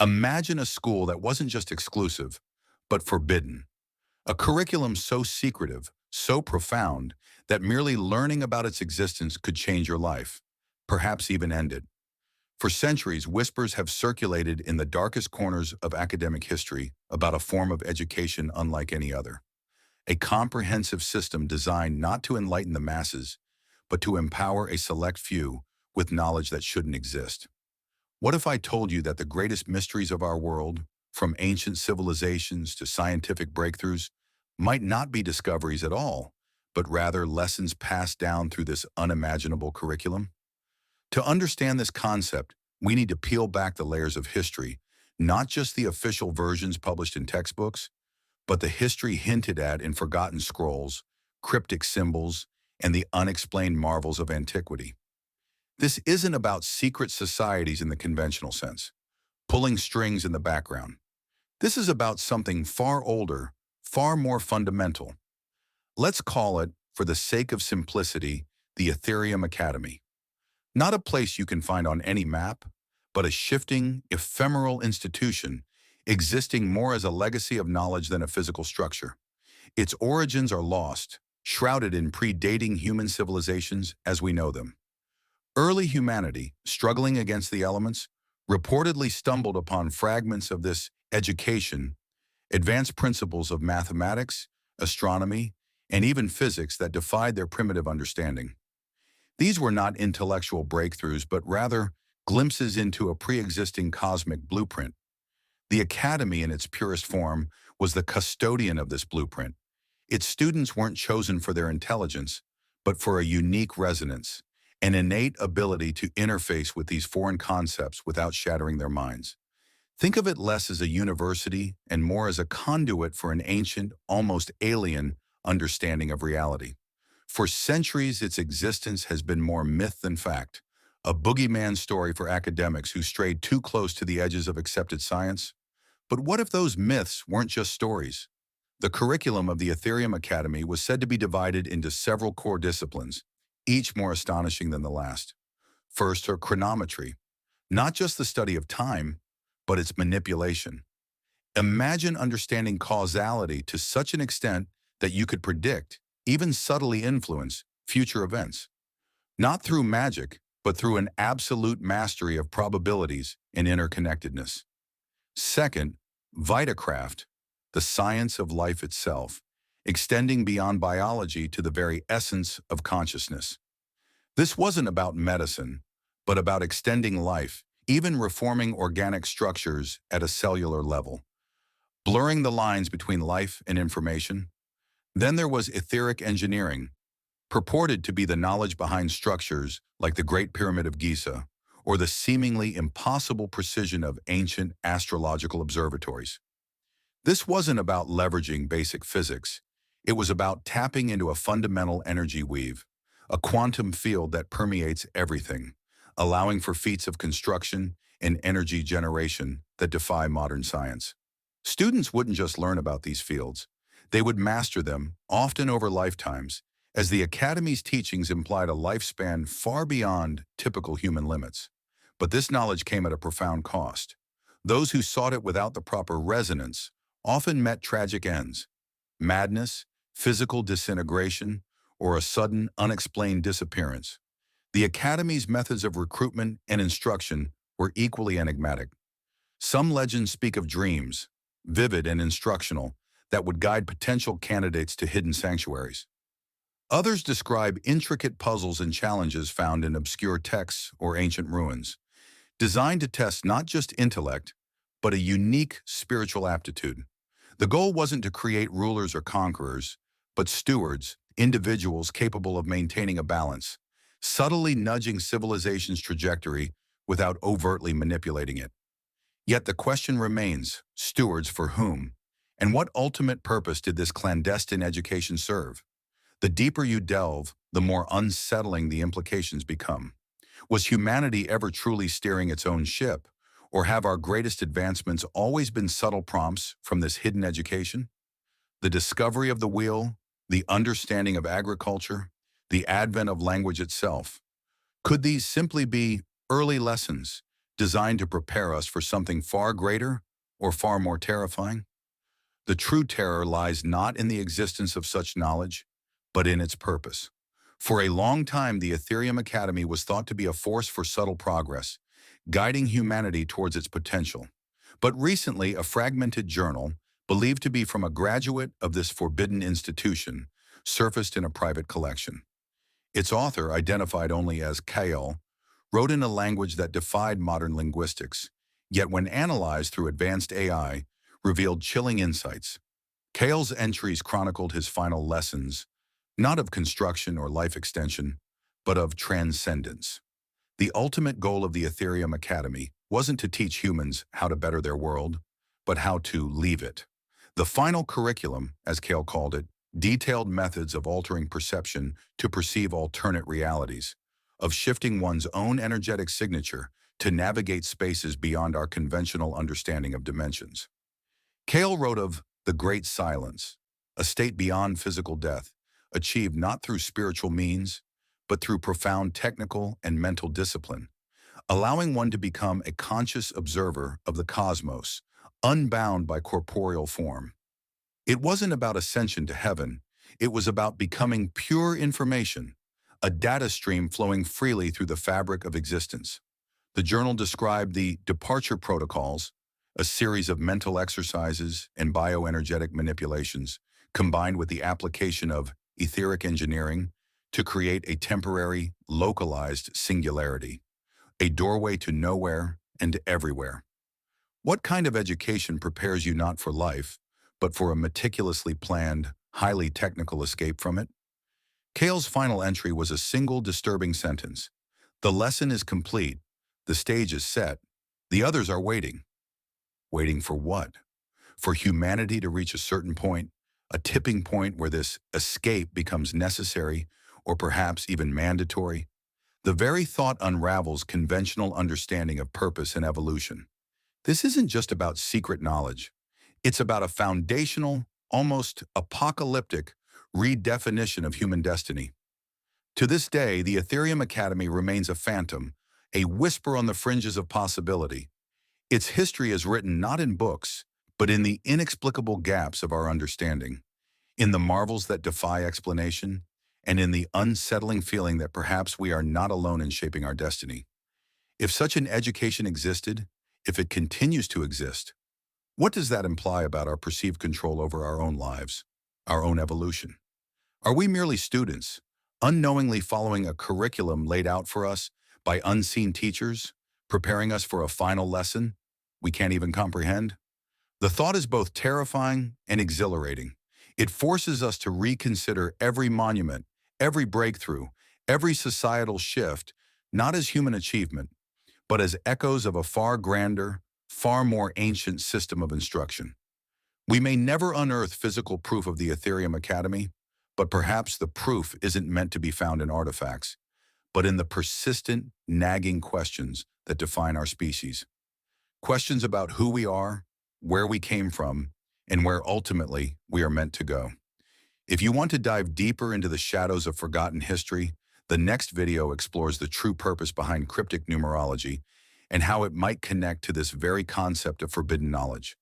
Imagine a school that wasn't just exclusive, but forbidden. A curriculum so secretive, so profound, that merely learning about its existence could change your life, perhaps even end it. For centuries, whispers have circulated in the darkest corners of academic history about a form of education unlike any other. A comprehensive system designed not to enlighten the masses, but to empower a select few with knowledge that shouldn't exist. What if I told you that the greatest mysteries of our world, from ancient civilizations to scientific breakthroughs, might not be discoveries at all, but rather lessons passed down through this unimaginable curriculum? To understand this concept, we need to peel back the layers of history, not just the official versions published in textbooks, but the history hinted at in forgotten scrolls, cryptic symbols, and the unexplained marvels of antiquity. This isn't about secret societies in the conventional sense, pulling strings in the background. This is about something far older, far more fundamental. Let's call it, for the sake of simplicity, the Ethereum Academy. Not a place you can find on any map, but a shifting, ephemeral institution existing more as a legacy of knowledge than a physical structure. Its origins are lost, shrouded in predating human civilizations as we know them. Early humanity, struggling against the elements, reportedly stumbled upon fragments of this education, advanced principles of mathematics, astronomy, and even physics that defied their primitive understanding. These were not intellectual breakthroughs, but rather glimpses into a pre-existing cosmic blueprint. The academy, in its purest form, was the custodian of this blueprint. Its students weren't chosen for their intelligence, but for a unique resonance, an innate ability to interface with these foreign concepts without shattering their minds. Think of it less as a university and more as a conduit for an ancient, almost alien understanding of reality. For centuries, its existence has been more myth than fact, a boogeyman story for academics who strayed too close to the edges of accepted science. But what if those myths weren't just stories? The curriculum of the Ethereum Academy was said to be divided into several core disciplines, each more astonishing than the last. First, her chronometry, not just the study of time, but its manipulation. Imagine understanding causality to such an extent that you could predict, even subtly influence, future events. Not through magic, but through an absolute mastery of probabilities and interconnectedness. Second, Vitacraft, the science of life itself, extending beyond biology to the very essence of consciousness. This wasn't about medicine, but about extending life, even reforming organic structures at a cellular level, blurring the lines between life and information. Then there was etheric engineering, purported to be the knowledge behind structures like the Great Pyramid of Giza, or the seemingly impossible precision of ancient astrological observatories. This wasn't about leveraging basic physics. It was about tapping into a fundamental energy weave, a quantum field that permeates everything, allowing for feats of construction and energy generation that defy modern science. Students wouldn't just learn about these fields. They would master them, often over lifetimes, as the Academy's teachings implied a lifespan far beyond typical human limits. But this knowledge came at a profound cost. Those who sought it without the proper resonance often met tragic ends: madness, physical disintegration, or a sudden, unexplained disappearance. The Academy's methods of recruitment and instruction were equally enigmatic. Some legends speak of dreams, vivid and instructional, that would guide potential candidates to hidden sanctuaries. Others describe intricate puzzles and challenges found in obscure texts or ancient ruins, designed to test not just intellect, but a unique spiritual aptitude. The goal wasn't to create rulers or conquerors, but stewards, individuals capable of maintaining a balance, subtly nudging civilization's trajectory without overtly manipulating it. Yet the question remains, stewards for whom? And what ultimate purpose did this clandestine education serve? The deeper you delve, the more unsettling the implications become. Was humanity ever truly steering its own ship? Or have our greatest advancements always been subtle prompts from this hidden education? The discovery of the wheel, the understanding of agriculture, the advent of language itself. Could these simply be early lessons, designed to prepare us for something far greater or far more terrifying? The true terror lies not in the existence of such knowledge, but in its purpose. For a long time, the Ethereum Academy was thought to be a force for subtle progress, guiding humanity towards its potential. But recently, a fragmented journal, believed to be from a graduate of this forbidden institution, surfaced in a private collection. Its author, identified only as Kale, wrote in a language that defied modern linguistics, yet when analyzed through advanced AI, revealed chilling insights. Kale's entries chronicled his final lessons, not of construction or life extension, but of transcendence. The ultimate goal of the Ethereum Academy wasn't to teach humans how to better their world, but how to leave it. The final curriculum, as Kale called it, detailed methods of altering perception to perceive alternate realities, of shifting one's own energetic signature to navigate spaces beyond our conventional understanding of dimensions. Kale wrote of the great silence, a state beyond physical death, achieved not through spiritual means, but through profound technical and mental discipline, allowing one to become a conscious observer of the cosmos, unbound by corporeal form. It wasn't about ascension to heaven, it was about becoming pure information, a data stream flowing freely through the fabric of existence. The journal described the departure protocols, a series of mental exercises and bioenergetic manipulations, combined with the application of etheric engineering to create a temporary, localized singularity, a doorway to nowhere and everywhere. What kind of education prepares you not for life, but for a meticulously planned, highly technical escape from it? Kale's final entry was a single disturbing sentence. The lesson is complete, the stage is set, the others are waiting. Waiting for what? For humanity to reach a certain point, a tipping point where this escape becomes necessary or perhaps even mandatory? The very thought unravels conventional understanding of purpose and evolution. This isn't just about secret knowledge. It's about a foundational, almost apocalyptic, redefinition of human destiny. To this day, the Ethereum Academy remains a phantom, a whisper on the fringes of possibility. Its history is written not in books, but in the inexplicable gaps of our understanding, in the marvels that defy explanation, and in the unsettling feeling that perhaps we are not alone in shaping our destiny. If such an education existed, if it continues to exist, what does that imply about our perceived control over our own lives, our own evolution? Are we merely students, unknowingly following a curriculum laid out for us by unseen teachers, preparing us for a final lesson we can't even comprehend? The thought is both terrifying and exhilarating. It forces us to reconsider every monument, every breakthrough, every societal shift, not as human achievement, but as echoes of a far grander, far more ancient system of instruction. We may never unearth physical proof of the Ethereum Academy, but perhaps the proof isn't meant to be found in artifacts, but in the persistent, nagging questions that define our species. Questions about who we are, where we came from, and where ultimately we are meant to go. If you want to dive deeper into the shadows of forgotten history, the next video explores the true purpose behind cryptic numerology and how it might connect to this very concept of forbidden knowledge.